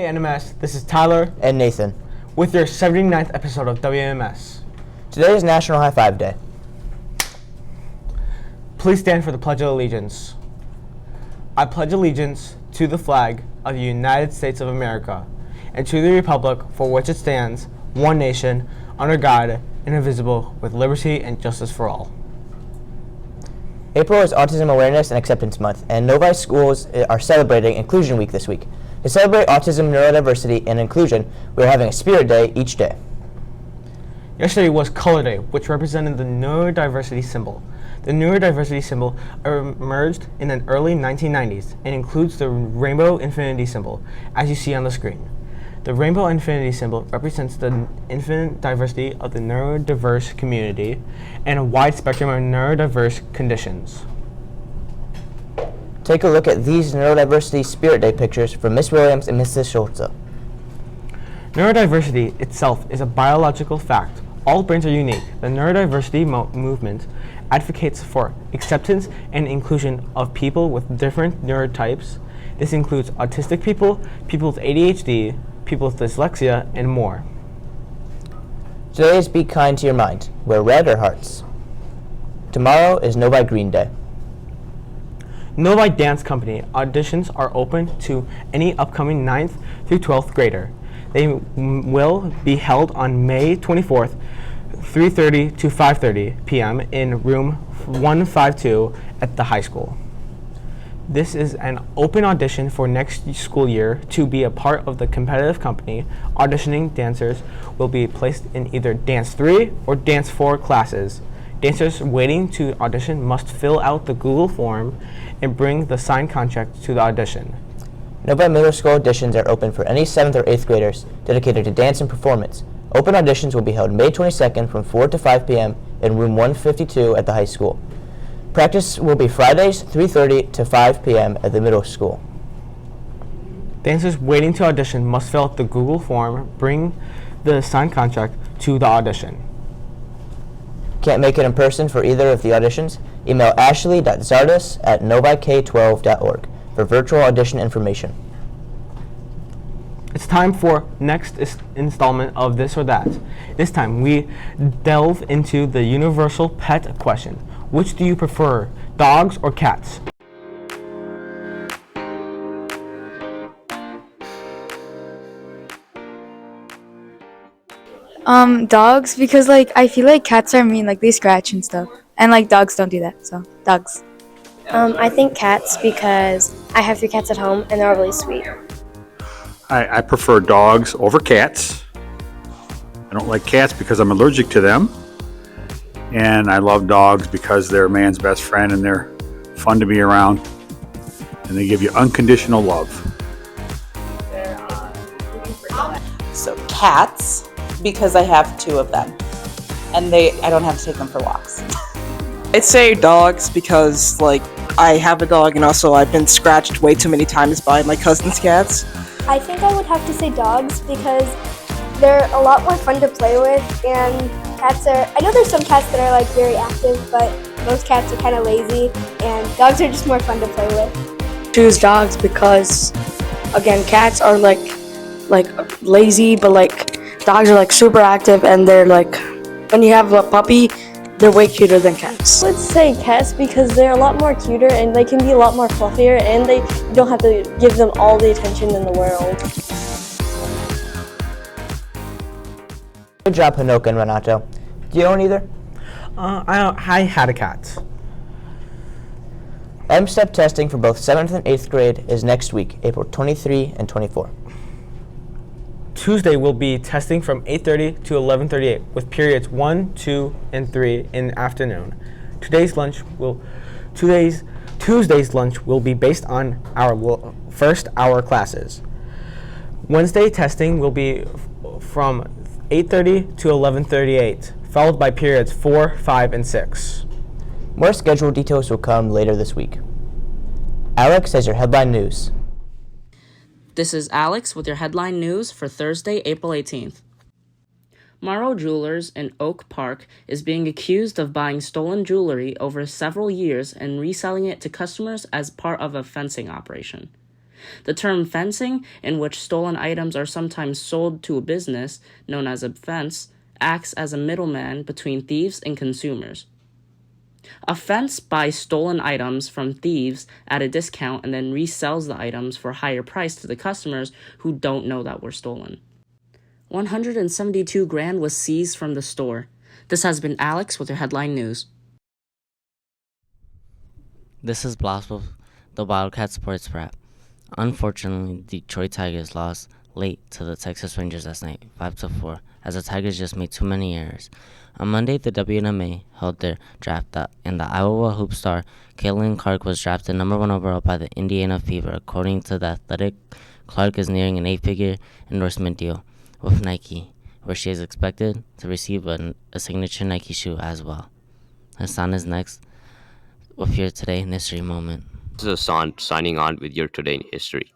WNMS, this is Tyler and Nathan with your 79th episode of WNMS. Today is National High Five Day. Please stand for the Pledge of Allegiance. I pledge allegiance to the flag of the United States of America and to the republic for which it stands, one nation, under God, indivisible, with liberty and justice for all. April is Autism Awareness and Acceptance Month, and Novi schools are celebrating Inclusion Week this week. To celebrate autism, neurodiversity, and inclusion, we are having a Spirit Day each day. Yesterday was Color Day, which represented the neurodiversity symbol. The neurodiversity symbol emerged in the early 1990s and includes the rainbow infinity symbol, as you see on the screen. The rainbow infinity symbol represents the infinite diversity of the neurodiverse community and a wide spectrum of neurodiverse conditions. Take a look at these Neurodiversity Spirit Day pictures from Miss Williams and Mrs. Schultze. Neurodiversity itself is a biological fact. All brains are unique. The neurodiversity movement advocates for acceptance and inclusion of people with different neurotypes. This includes autistic people, people with ADHD, people with dyslexia, and more. Today is Be Kind to Your Mind. Wear red or hearts. Tomorrow is Novi Green Day. Novi Dance Company auditions are open to any upcoming 9th through 12th grader. They will be held on May 24th, 3:30 to 5:30 p.m. in room 152 at the high school. This is an open audition for next school year. To be a part of the competitive company, auditioning dancers will be placed in either Dance 3 or Dance 4 classes. Dancers waiting to audition must fill out the Google form and bring the signed contract to the audition. Novi Middle School auditions are open for any 7th or 8th graders dedicated to dance and performance. Open auditions will be held May 22nd from 4 to 5 p.m. in room 152 at the high school. Practice will be Fridays 3:30 to 5 p.m. at the middle school. Dancers waiting to audition must fill out the Google form, bring the signed contract to the audition. Can't make it in person for either of the auditions? Email ashley.zardas@novik12.org for virtual audition information. It's time for next installment of This or That. This time we delve into the universal pet question. Which do you prefer, dogs or cats? Dogs, because I feel like cats are mean, they scratch and stuff, and dogs don't do that, so dogs. I think cats because I have 3 cats at home and they're all really sweet. I prefer dogs over cats. I don't like cats because I'm allergic to them. And I love dogs because they're man's best friend and they're fun to be around. And they give you unconditional love. So cats, because I have 2 of them. And I don't have to take them for walks. I'd say dogs because, I have a dog and also I've been scratched way too many times by my cousin's cats. I think I would have to say dogs because they're a lot more fun to play with, and I know there's some cats that are very active, but most cats are kind of lazy, and dogs are just more fun to play with. Choose dogs because, again, cats are lazy, but dogs are super active, and they're when you have a puppy, they're way cuter than cats. Let's say cats because they're a lot more cuter and they can be a lot more fluffier, and you don't have to give them all the attention in the world. Good job, Honoka and Renato. Do you own either? I had a cat. M-STEP testing for both 7th and 8th grade is next week, April 23 and 24. Tuesday will be testing from 8:30 to 11:38 with periods 1, 2, and 3 in the afternoon. Tuesday's lunch will be based on our first hour classes. Wednesday testing will be from 8:30 to 11:38, followed by periods 4, 5, and 6. More schedule details will come later this week. Alex has your headline news. This is Alex with your headline news for Thursday, April 18th. Morrow Jewelers in Oak Park is being accused of buying stolen jewelry over several years and reselling it to customers as part of a fencing operation. The term fencing, in which stolen items are sometimes sold to a business, known as a fence, acts as a middleman between thieves and consumers. A fence buys stolen items from thieves at a discount and then resells the items for a higher price to the customers who don't know that were stolen. 172 grand was seized from the store. This has been Alex with your headline news. This is Blas with the Wildcat Sports Wrap. Unfortunately, the Detroit Tigers lost late to the Texas Rangers last night, 5-4, as the Tigers just made too many errors. On Monday, the WNMS held their draft up, and the Iowa hoop star Caitlin Clark was drafted number 1 overall by the Indiana Fever. According to The Athletic, Clark is nearing an 8-figure endorsement deal with Nike, where she is expected to receive a signature Nike shoe as well. Hassan is next with your Today in History moment. This is Hassan signing on with your Today in History.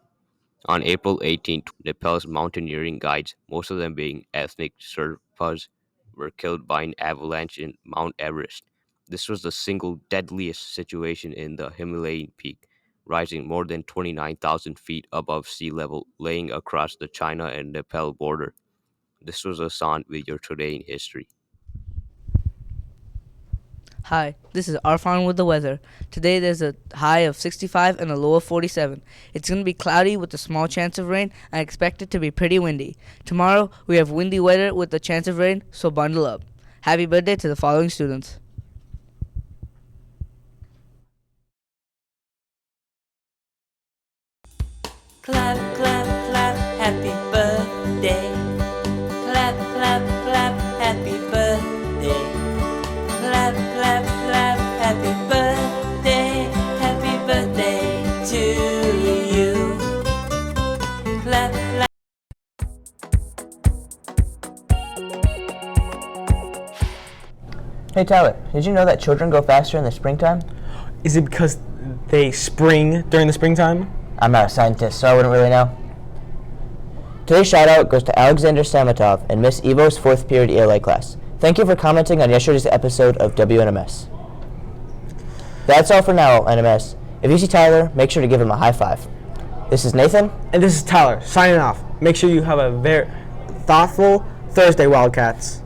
On April 18th, Nepal's mountaineering guides, most of them being ethnic Sherpas, were killed by an avalanche in Mount Everest. This was the single deadliest situation in the Himalayan peak, rising more than 29,000 feet above sea level, laying across the China and Nepal border. This was Hassan with your Today in History. Hi, this is Arfan with the weather. Today there's a high of 65 and a low of 47. It's going to be cloudy with a small chance of rain. I expect it to be pretty windy. Tomorrow we have windy weather with a chance of rain, so bundle up. Happy birthday to the following students. Clap, clap, clap, happy birthday. Clap, clap, clap, happy birthday. Clap, clap, clap, happy birthday to you. Clap, clap. Hey Tyler, did you know that children grow faster in the springtime? Is it because they spring during the springtime? I'm not a scientist, so I wouldn't really know. Today's shout out goes to Alexander Samatov and Miss Evo's 4th period ELA class. Thank you for commenting on yesterday's episode of WNMS. That's all for now, NMS. If you see Tyler, make sure to give him a high five. This is Nathan. And this is Tyler, signing off. Make sure you have a very thoughtful Thursday, Wildcats.